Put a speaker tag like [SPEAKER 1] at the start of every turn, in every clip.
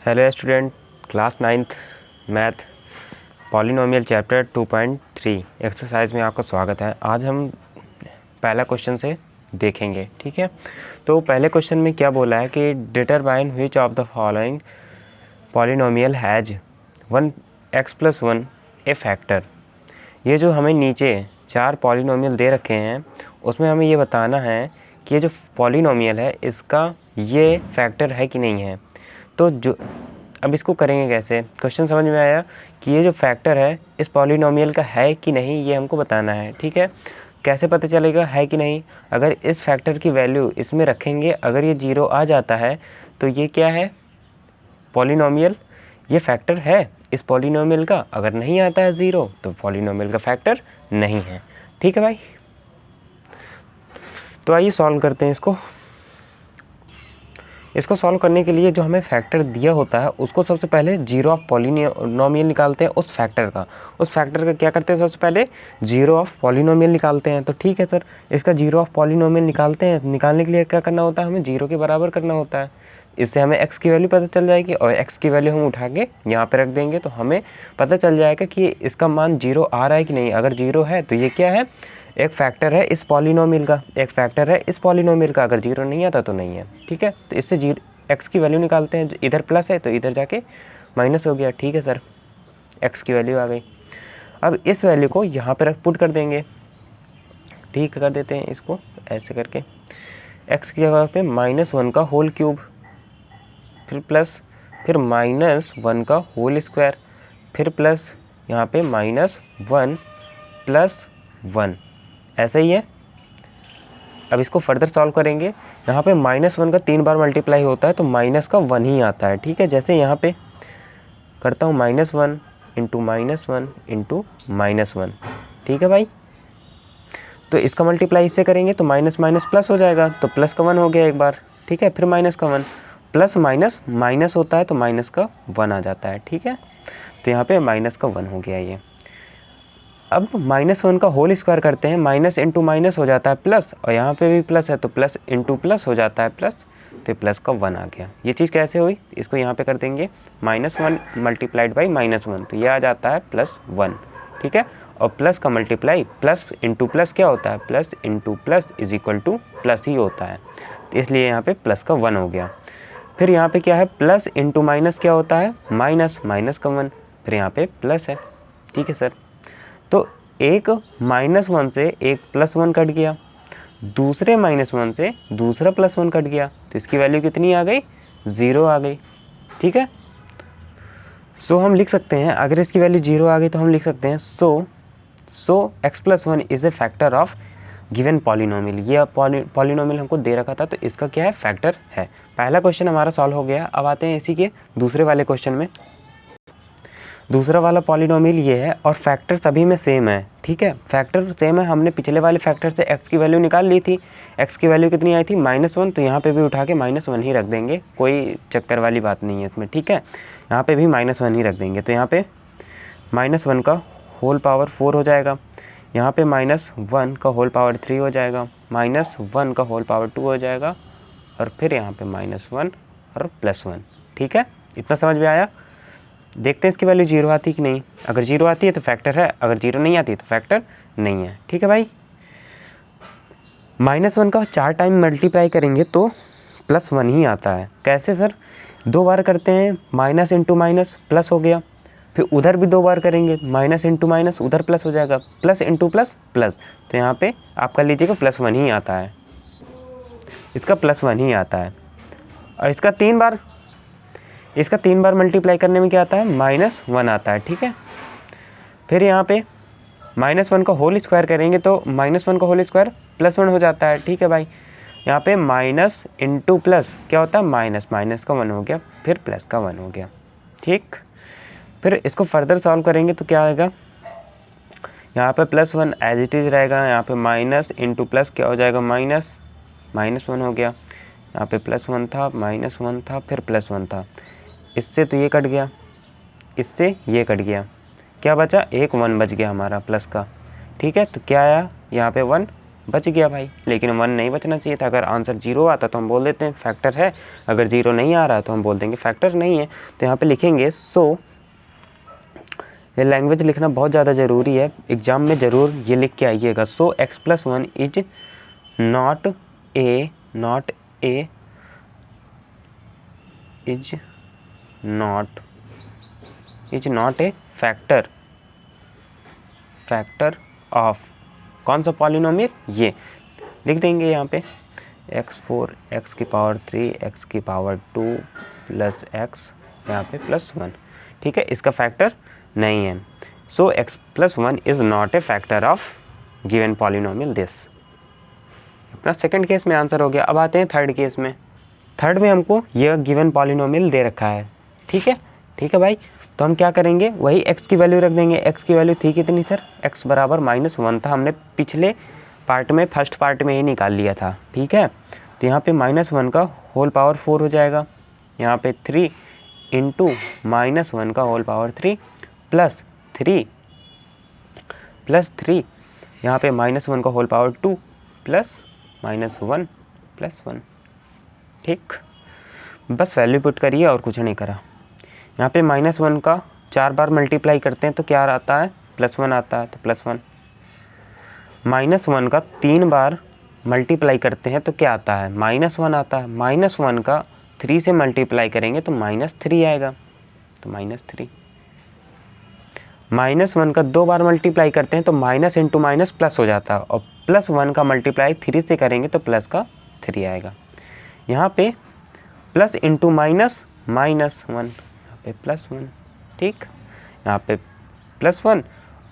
[SPEAKER 1] Hello student, class 9th math polynomial chapter 2.3 exercise में आपका स्वागत है। आज हम पहला क्वेश्चन से देखेंगे, ठीक है। तो पहले क्वेश्चन में क्या बोला है कि determine which of the following polynomial has 1x+1 A factor. ये जो हमें नीचे 4 पॉलिनोमियल दे रखे हैं उसमें हमें ये बताना है कि ये जो पॉलिनोमियल है इसका ये फैक्टर है कि नहीं है। तो जो अब इसको करेंगे कैसे, क्वेश्चन समझ में आया कि ये जो फैक्टर है इस पॉलिनोमियल का है कि नहीं, ये हमको बताना है, ठीक है। कैसे पता चलेगा है कि नहीं, अगर इस फैक्टर की वैल्यू इसमें रखेंगे, अगर ये 0 आ जाता है तो ये क्या है, पॉलिनोमियल, ये फैक्टर है इस पॉलिनोमियल का। अगर नहीं आता है 0 तो पॉलिनोमियल का फैक्टर नहीं है, ठीक है भाई। तो आइए सॉल्व करते हैं इसको सॉल्व करने के लिए जो हमें फैक्टर दिया होता है उसको सबसे पहले जीरो ऑफ पॉलिनोमियल निकालते हैं। उस फैक्टर का क्या करते हैं, सबसे पहले जीरो ऑफ पॉलिनोमियल निकालते हैं। तो ठीक है सर, इसका जीरो ऑफ पॉलिनोमियल निकालते हैं। निकालने के लिए क्या करना होता है, हमें जीरो के बराबर करना होता है। इससे हमें x की वैल्यू पता चल जाएगी और x की वैल्यू हम उठा के यहाँ पे रख देंगे तो हमें पता चल जाएगा कि इसका मान 0 आ रहा है कि नहीं। अगर 0 है तो ये क्या है, एक फैक्टर है इस पॉलिनोमियल का, अगर 0 नहीं आता तो नहीं है, ठीक है। तो इससे x की वैल्यू निकालते हैं, इधर प्लस है तो इधर जाके माइनस हो गया, ठीक है सर, x की वैल्यू आ गई। अब इस वैल्यू को यहाँ पे पुट कर देंगे, ठीक कर देते हैं इसको ऐसे करके। x की जगह पे -1 का होल क्यूब, फिर प्लस, फिर -1 का होल स्क्वायर, फिर प्लस यहाँ पे -1 + 1, ऐसा ही है। अब इसको फर्दर सॉल्व करेंगे। यहाँ पे -1 का 3 बार मल्टीप्लाई होता है तो माइनस का 1 ही आता है, ठीक है। जैसे यहाँ पे करता हूँ -1 × -1 × -1, ठीक है भाई। तो इसका मल्टीप्लाई इससे करेंगे तो माइनस माइनस प्लस हो जाएगा, तो प्लस का 1 हो गया एक बार, ठीक है। फिर माइनस का 1, प्लस माइनस माइनस होता है तो माइनस का 1 आ जाता है, ठीक है। तो यहाँ पे माइनस का 1 हो गया ये। अब -1 का होल स्क्वायर करते हैं, माइनस इंटू माइनस हो जाता है प्लस, और यहाँ पे भी प्लस है तो प्लस इंटू प्लस हो जाता है प्लस, तो प्लस का 1 आ गया। ये चीज़ कैसे हुई, इसको यहाँ पे कर देंगे -1 मल्टीप्लाइड बाई -1, तो ये आ जाता है +1, ठीक है। और प्लस का मल्टीप्लाई, प्लस इंटू प्लस क्या होता है, plus into plus is equal to plus ही होता है, तो इसलिए यहाँ पे प्लस का 1 हो गया। फिर यहाँ पे क्या है, प्लस इंटू माइनस क्या होता है, माइनस, माइनस का 1, फिर यहाँ पे प्लस है, ठीक है सर। तो एक -1 से एक +1 कट गया, दूसरे -1 से दूसरा +1 कट गया, तो इसकी वैल्यू कितनी आ गई, 0 आ गई, ठीक है। सो हम लिख सकते हैं, अगर इसकी वैल्यू 0 आ गई तो हम लिख सकते हैं सो x+1 is a factor of given polynomial. ये पॉलिनोमियल हमको दे रखा था तो इसका क्या है, फैक्टर है। पहला क्वेश्चन हमारा सॉल्व हो गया। अब आते हैं इसी के दूसरे वाले क्वेश्चन में। दूसरा वाला पॉलिनोमियल ये है और फैक्टर सभी में सेम है, ठीक है। फैक्टर सेम है, हमने पिछले वाले फैक्टर से x की वैल्यू निकाल ली थी। x की वैल्यू कितनी आई थी, -1, तो यहाँ पे भी उठा के -1 ही रख देंगे, कोई चक्कर वाली बात नहीं है इसमें, ठीक है। यहाँ पे भी -1 ही रख देंगे, तो यहाँ पे -1 का होल पावर 4 हो जाएगा, यहाँ पे -1 का होल पावर 3 हो जाएगा, -1 का होल पावर 2 हो जाएगा, और फिर यहाँ पे -1 और +1, ठीक है। इतना समझ में आया। देखते हैं इसकी वैल्यू 0 आती है कि नहीं। अगर 0 आती है तो फैक्टर है, अगर 0 नहीं आती है तो फैक्टर नहीं है, ठीक है भाई। -1 का 4 टाइम मल्टीप्लाई करेंगे तो +1 ही आता है। कैसे सर, 2 बार करते हैं, माइनस इंटू माइनस प्लस हो गया, फिर उधर भी 2 बार करेंगे, माइनस इंटू माइनस उधर प्लस हो जाएगा, प्लस इंटू प्लस प्लस, तो यहाँ पे आप कर लीजिएगा +1 ही आता है, इसका +1 ही आता है। और इसका 3 बार मल्टीप्लाई करने में क्या आता है, -1 आता है, ठीक है। फिर यहाँ पे -1 का होल स्क्वायर करेंगे तो -1 का होल स्क्वायर +1 हो जाता है, ठीक है भाई। यहाँ पे माइनस इंटू प्लस क्या होता है, माइनस, माइनस का 1 हो गया, फिर प्लस का 1 हो गया, ठीक। फिर इसको फर्दर सॉल्व करेंगे तो क्या आएगा, यहाँ पे +1 एज इट इज़ रहेगा, यहाँ पे माइनस इंटू प्लस क्या हो जाएगा, -1 हो गया, यहाँ पे +1 था, -1 था, फिर +1 था, इससे तो ये कट गया, इससे ये कट गया, क्या बचा, एक 1 बच गया हमारा प्लस का, ठीक है। तो क्या आया, यहाँ पे 1 बच गया भाई, लेकिन 1 नहीं बचना चाहिए था। अगर आंसर 0 आता तो हम बोल देते हैं फैक्टर है, अगर 0 नहीं आ रहा तो हम बोल देंगे फैक्टर नहीं है। तो यहाँ पे लिखेंगे सो, ये लैंग्वेज लिखना बहुत ज़्यादा ज़रूरी है, एग्ज़ाम में ज़रूर ये लिख के आइएगा। सो x+1 is not a factor of कौन सा पॉलिनोमियल, ये लिख देंगे यहाँ पे x4 x⁻3 x⁻2 plus x यहाँ पे +1, ठीक है, इसका फैक्टर नहीं है। सो x+1 is not a factor of given polynomial this. अपना सेकंड केस में आंसर हो गया। अब आते हैं थर्ड केस में। थर्ड में हमको यह गिवन पॉलिनोमियल दे रखा है, ठीक है भाई। तो हम क्या करेंगे, वही x की वैल्यू रख देंगे। x की वैल्यू थी कितनी सर, x बराबर -1 था, हमने पिछले पार्ट में फर्स्ट पार्ट में ही निकाल लिया था, ठीक है। तो यहाँ पे -1 का होल पावर 4 हो जाएगा, यहाँ पे 3 इंटू -1 का होल पावर 3 प्लस 3 यहाँ पे -1 का होल पावर 2 प्लस -1 प्लस 1, ठीक। बस वैल्यू पुट करिए और कुछ नहीं करा। यहाँ पे -1 का 4 बार मल्टीप्लाई करते हैं तो क्या आता है, +1 आता है, तो +1। -1 का 3 बार मल्टीप्लाई करते हैं तो क्या आता है, -1 आता है। -1 का 3 से मल्टीप्लाई करेंगे तो -3 आएगा, तो -3। -1 का 2 बार मल्टीप्लाई करते हैं तो माइनस इंटू माइनस प्लस हो जाता है, और +1 का मल्टीप्लाई 3 से करेंगे तो प्लस का 3 आएगा। यहाँ पे प्लस इंटू माइनस -1, यहाँ पे +1, ठीक। यहाँ पे +1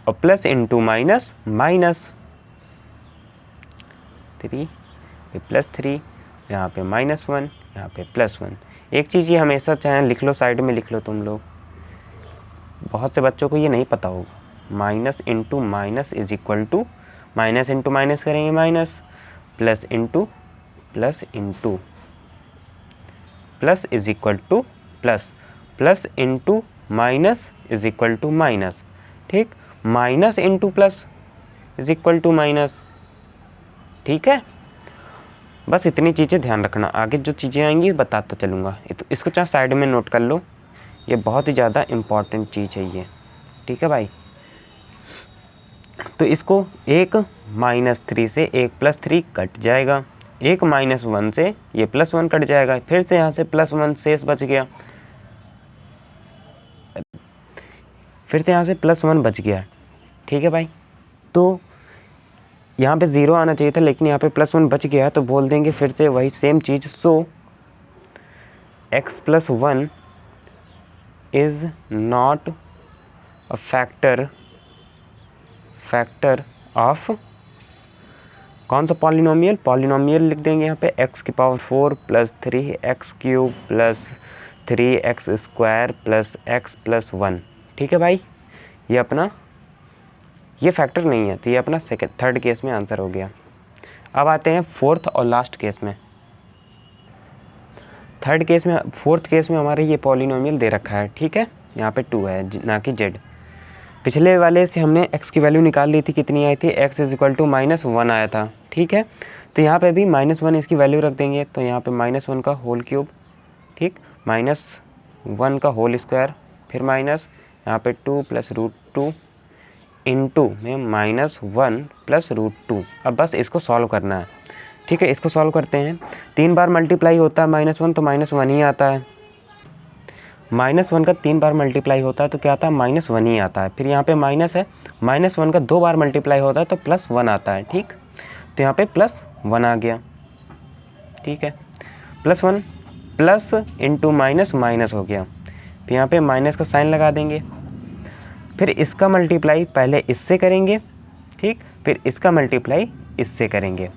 [SPEAKER 1] और प्लस इंटू माइनस -3 पे +3, यहाँ पे -1, यहाँ पे +1। एक चीज़ ये हमेशा चाहे लिख लो, साइड में लिख लो तुम लोग, बहुत से बच्चों को ये नहीं पता होगा। Minus into minus is equal to, minus into minus करेंगे minus, plus into plus into plus is equal to plus, plus into minus is equal to minus, ठीक। Minus into plus is equal to minus, ठीक है। बस इतनी चीज़ें ध्यान रखना, आगे जो चीज़ें आएंगी बताता चलूँगा। इसको चाहे साइड में नोट कर लो, ये बहुत ही ज़्यादा इम्पॉर्टेंट चीज़ है ये, ठीक है भाई। तो इसको एक -3 से एक +3 कट जाएगा, एक -1 से ये +1 कट जाएगा, फिर से यहाँ से +1 शेष बच गया, फिर से यहाँ से +1 बच गया, ठीक है भाई। तो यहाँ पे 0 आना चाहिए था, लेकिन यहाँ पे +1 बच गया, तो बोल देंगे फिर से वही same cheese. So x+1 is not a factor of कौन सा पॉलिनोमियल, पॉलिनोमियल लिख देंगे यहाँ पे x⁴ plus 3x³ plus 3x² plus x+1, ठीक है भाई। ये अपना ये फैक्टर नहीं है, तो ये अपना थर्ड केस में आंसर हो गया। अब आते हैं फोर्थ और लास्ट केस में। फोर्थ केस में हमारे ये पॉलिनोमियल दे रखा है, ठीक है। यहाँ पे 2 है ना कि z। पिछले वाले से हमने x की वैल्यू निकाल ली थी, कितनी आई थी, x इज इक्वल टू -1 आया था, ठीक है। तो यहाँ पे भी -1 इसकी वैल्यू रख देंगे, तो यहाँ पे -1 का होल क्यूब, ठीक, -1 का होल स्क्वायर, फिर माइनस यहाँ पे 2 + √2 इंटू में -1 + √2। अब बस इसको सॉल्व करना है, ठीक है। इसको सॉल्व करते हैं, 3 बार मल्टीप्लाई होता है -1 तो -1 ही आता है। -1 का 3 बार मल्टीप्लाई होता है तो क्या आता है, -1 ही आता है। फिर यहाँ पे माइनस है, -1 का 2 बार मल्टीप्लाई होता है तो +1 आता है, ठीक। तो यहाँ पे +1 आ गया, ठीक है। +1 प्लस इंटू माइनस माइनस हो गया, फिर यहाँ पे माइनस का साइन लगा देंगे, फिर इसका मल्टीप्लाई पहले इससे करेंगे, ठीक, फिर इसका मल्टीप्लाई इससे करेंगे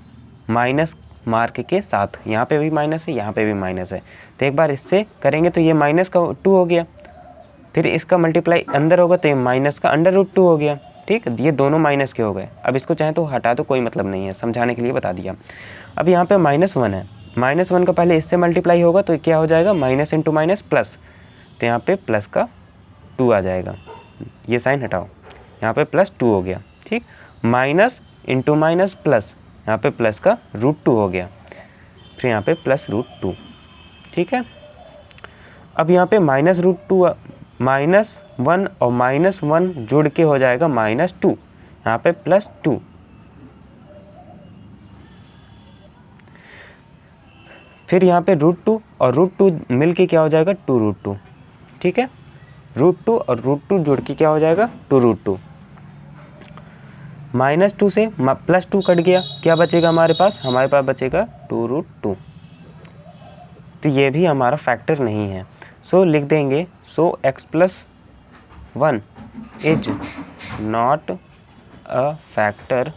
[SPEAKER 1] माइनस मार्क के साथ। यहाँ पे भी माइनस है, यहाँ पे भी माइनस है, तो एक बार इससे करेंगे तो ये माइनस का 2 हो गया, फिर इसका मल्टीप्लाई अंदर होगा तो ये माइनस का √2 हो गया, ठीक। ये दोनों माइनस के हो गए। अब इसको चाहे तो हटा दो, कोई मतलब नहीं है, समझाने के लिए बता दिया। अब यहाँ पे -1 है, -1 का पहले इससे मल्टीप्लाई होगा तो क्या हो जाएगा, माइनस इंटू माइनस प्लस, तो यहाँ पे प्लस का 2 आ जाएगा। ये साइन हटाओ, यहाँ पे +2 हो गया, ठीक। माइनस इंटू माइनस प्लस, यहाँ पे प्लस का √2 हो गया, फिर यहाँ पे प्लस √2, ठीक है। अब यहाँ पे -√2 -1 और -1 जोड़ के हो जाएगा -2, यहाँ पे +2, फिर यहाँ पे √2 और √2 मिल के क्या हो जाएगा 2√2, ठीक है। √2 और √2 जोड़ के क्या हो जाएगा 2√2, -2 से +2 कट गया, क्या बचेगा हमारे पास बचेगा 2√2। तो ये भी हमारा फैक्टर नहीं है, सो लिख देंगे सो x+1 is not a factor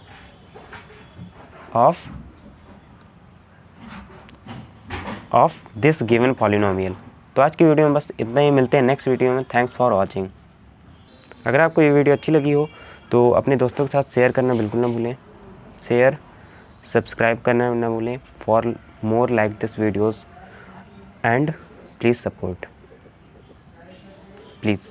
[SPEAKER 1] of this given polynomial. तो आज की वीडियो में बस इतना ही, मिलते हैं नेक्स्ट वीडियो में। Thanks for watching. अगर आपको ये वीडियो अच्छी लगी हो तो अपने दोस्तों के साथ शेयर करना बिल्कुल ना भूलें, शेयर सब्सक्राइब करना ना भूलें for more like this videos, and please support, please।